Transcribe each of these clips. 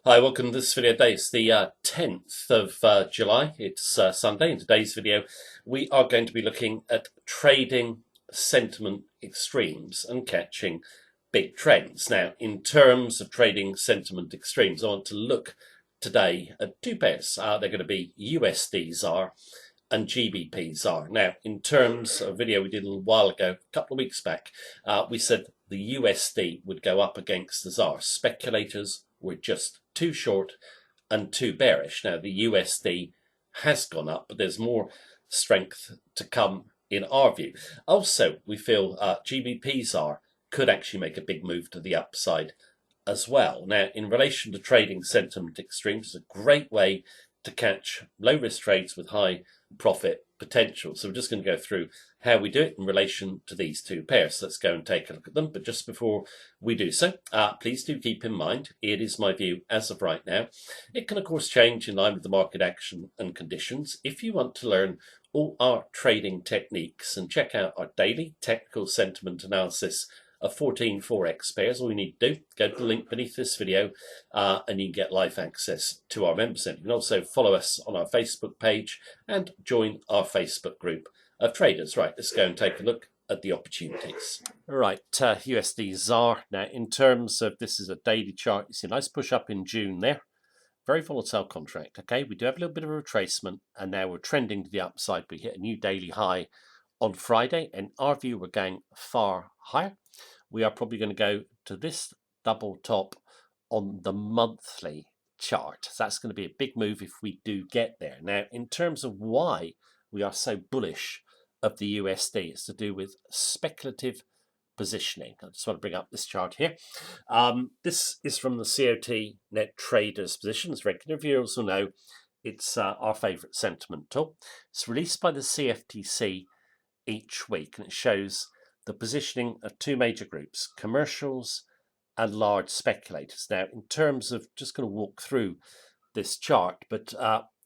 Hi, welcome to this video day. It's the 10th of July. It's Sunday. In today's video, we are going to be looking at trading sentiment extremes and catching big trends. Now, in terms of trading sentiment extremes, I want to look today at two pairs. They're going to be USDZAR and GBPUSD. Now, in terms of a video we did a little while ago, a couple of weeks back, we said the USD would go up against the ZAR. Speculators were just too short and too bearish. Now, the USD has gone up, but there's more strength to come in our view. Also, we feel GBPUSD could actually make a big move to the upside as well. Now, in relation to trading sentiment extremes, it's a great way to catch low risk trades with high profit potential. So we're just going to go through how we do it in relation to these two pairs. So let's go and take a look at them. But just before we do so, please do keep in mind, it is my view as of right now. It can, of course, change in line with the market action and conditions. If you want to learn all our trading techniques and check out our daily technical sentiment analysis of 14 Forex pairs, all you need to do, go to the link beneath this video and you can get live access to our member center. You can also follow us on our Facebook page and join our Facebook group of traders. Right, let's go and take a look at the opportunities. Right, USD ZAR. Now, in terms of this is a daily chart, you see a nice push up in June there. Very volatile contract, okay? We do have a little bit of a retracement, and now we're trending to the upside. We hit a new daily high on Friday. In our view, we're going far higher. We are probably going to go to this double top on the monthly chart. So that's going to be a big move if we do get there. Now, in terms of why we are so bullish of the USD, it's to do with speculative positioning. I just want to bring up this chart here. This is from the COT Net Traders positions. Regular viewers will know it's our favorite sentiment tool. It's released by the CFTC each week, and it shows the positioning of two major groups, commercials and large speculators. Now, in terms of, just going to walk through this chart, but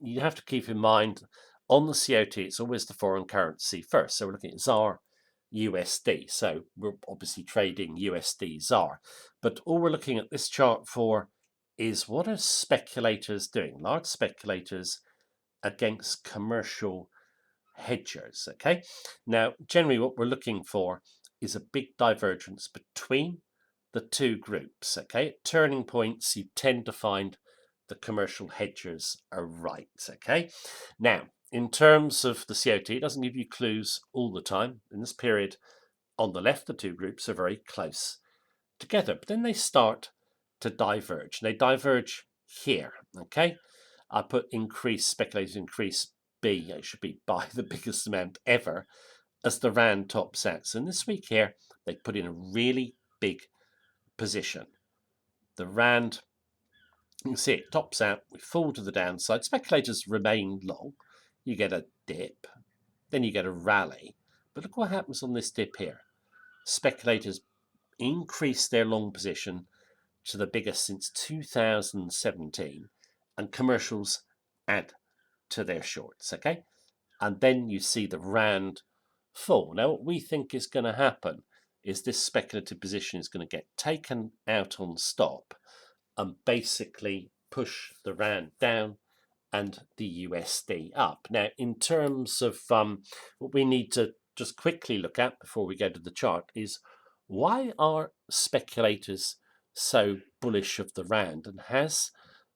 you have to keep in mind on the COT, it's always the foreign currency first. So we're looking at ZAR, USD. So we're obviously trading USD ZAR. But all we're looking at this chart for is what are speculators doing? Large speculators against commercial hedgers. Okay, now generally what we're looking for is a big divergence between the two groups. Okay, at turning points you tend to find the commercial hedgers are right. Okay, now in terms of the COT, it doesn't give you clues all the time. In this period on the left, the two groups are very close together, but then they start to diverge. They diverge here. Okay, I put increase speculators, increase B, it should be by the biggest amount ever, as the Rand tops out. So in this week here, they put in a really big position. The Rand, you can see it tops out, we fall to the downside. Speculators remain long. You get a dip, then you get a rally. But look what happens on this dip here. Speculators increase their long position to the biggest since 2017, and commercials add to their shorts, okay? And then you see the Rand fall. Now, what we think is going to happen is this speculative position is going to get taken out on stop and basically push the Rand down and the USD up. Now, in terms of what we need to just quickly look at before we go to the chart is why are speculators so bullish of the Rand, and has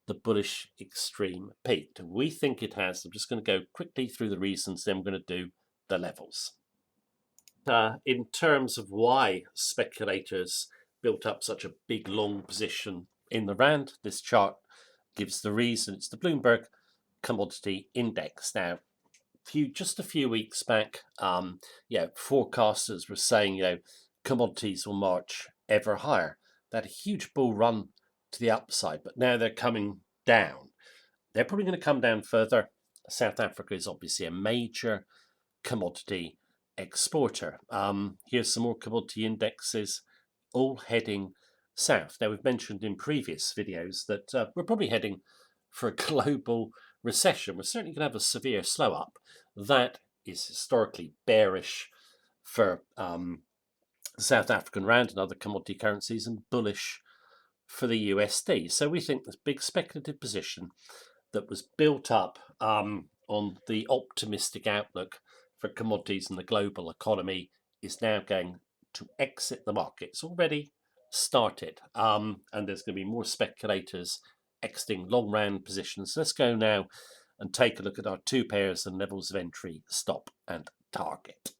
the bullish extreme peaked? We think it has. I'm just going to go quickly through the reasons, then we're going to do the levels. In terms of why speculators built up such a big long position in the Rand, this chart gives the reason. It's the Bloomberg Commodity Index. Now, just a few weeks back, forecasters were saying, commodities will march ever higher. They had a huge bull run to the upside, but now they're coming down. They're probably going to come down further. South Africa is obviously a major commodity exporter. Here's some more commodity indexes, all heading south. Now, we've mentioned in previous videos that we're probably heading for a global recession. We're certainly going to have a severe slow up. That is historically bearish for South African Rand and other commodity currencies, and bullish for the USD. So we think this big speculative position that was built up on the optimistic outlook for commodities and the global economy is now going to exit the market. It's already started, and there's going to be more speculators exiting long round positions. Let's go now and take a look at our two pairs and levels of entry, stop and target.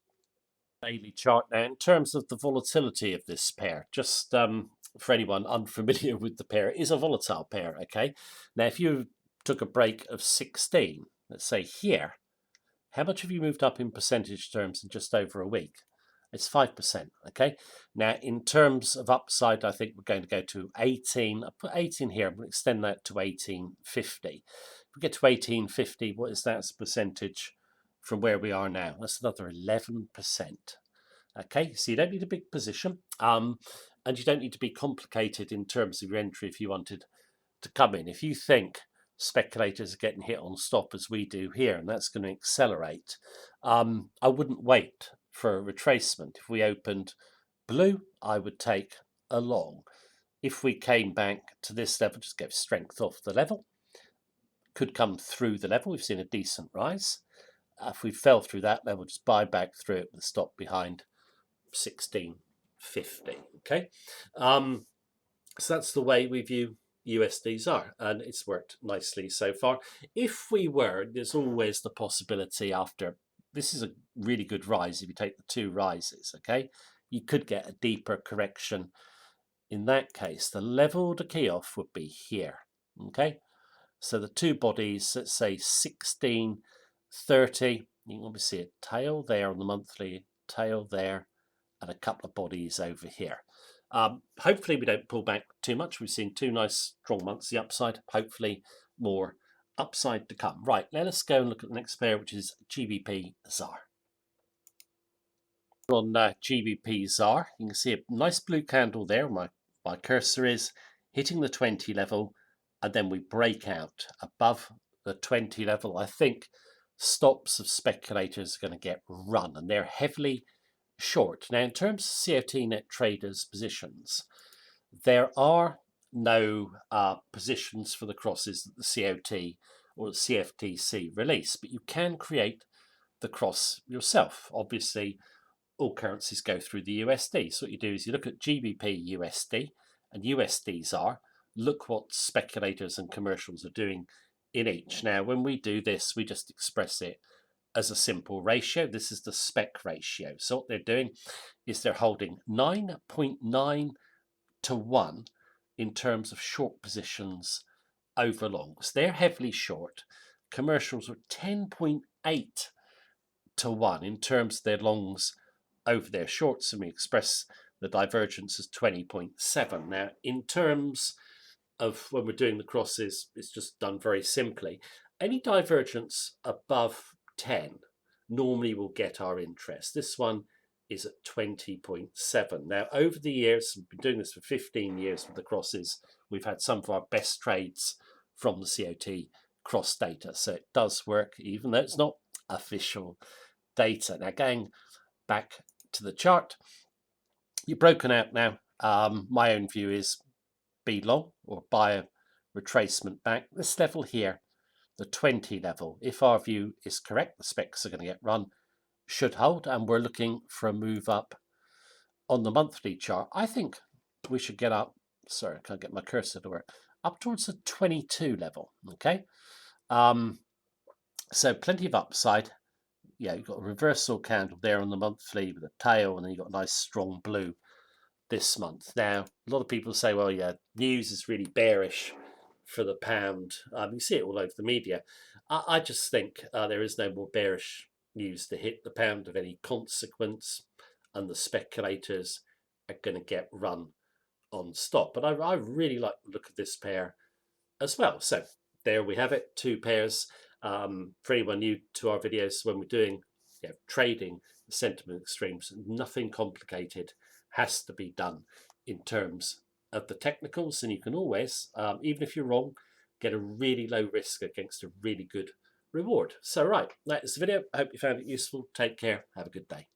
Daily chart now. In terms of the volatility of this pair, just for anyone unfamiliar with the pair, it is a volatile pair. Okay, now if you took a break of 16, let's say here, how much have you moved up in percentage terms in just over a week? It's 5%. Okay, now in terms of upside, I think we're going to go to 18. I'll put 18 here. I'm going to extend that to 1850. If we get to 1850, what is that as a percentage from where we are now? That's another 11%. Okay, so you don't need a big position, and you don't need to be complicated in terms of your entry if you wanted to come in. If you think speculators are getting hit on stop as we do here, and that's going to accelerate, I wouldn't wait for a retracement. If we opened blue, I would take a long. If we came back to this level, just give strength off the level, could come through the level. We've seen a decent rise. If we fell through that level, just buy back through it with a stop behind 1650. Okay, so that's the way we view USDZAR, and it's worked nicely so far. If we were, there's always the possibility after this is a really good rise. If you take the two rises, okay, you could get a deeper correction. In that case, the level to key off would be here. Okay, so the two bodies, let's say 1630. You can obviously see a tail there on the monthly, tail there, and a couple of bodies over here. Hopefully we don't pull back too much. We've seen two nice strong months the upside. Hopefully more upside to come. Right, now let's go and look at the next pair, which is GBPUSD. On GBPUSD, you can see a nice blue candle there. My cursor is hitting the 20 level, and then we break out above the 20 level. I think stops of speculators are going to get run, and they're heavily short. Now, in terms of CFD net traders positions, there are no positions for the crosses that the COT or the CFTC release, but you can create the cross yourself. Obviously, all currencies go through the USD. So what you do is you look at GBPUSD and USDZAR, look what speculators and commercials are doing in each. Now, when we do this, we just express it as a simple ratio. This is the spec ratio. So what they're doing is they're holding 9.9 to 1 in terms of short positions over longs. They're heavily short. Commercials are 10.8 to 1 in terms of their longs over their shorts, and we express the divergence as 20.7. Now, in terms of when we're doing the crosses, it's just done very simply. Any divergence above 10 normally will get our interest. This one is at 20.7. Now, over the years, we've been doing this for 15 years with the crosses, we've had some of our best trades from the COT cross data. So it does work, even though it's not official data. Now, going back to the chart, you're broken out now. My own view is be long or buy a retracement back. This level here, the 20 level, if our view is correct, the specs are going to get run, should hold, and we're looking for a move up on the monthly chart. I think we should get up, sorry, I can't get my cursor to work, up towards the 22 level. Okay, so plenty of upside. Yeah, you've got a reversal candle there on the monthly with a tail, and then you've got a nice strong blue this month. Now, a lot of people say, well, yeah, news is really bearish for the pound. You see it all over the media. I just think there is no more bearish news to hit the pound of any consequence, and the speculators are going to get run on stop. But I really like the look of this pair as well. So there we have it, two pairs. For anyone new to our videos, when we're doing trading sentiment extremes, nothing complicated has to be done in terms of the technicals, and you can always, even if you're wrong, get a really low risk against a really good reward. So right, that is the video. I hope you found it useful. Take care. Have a good day.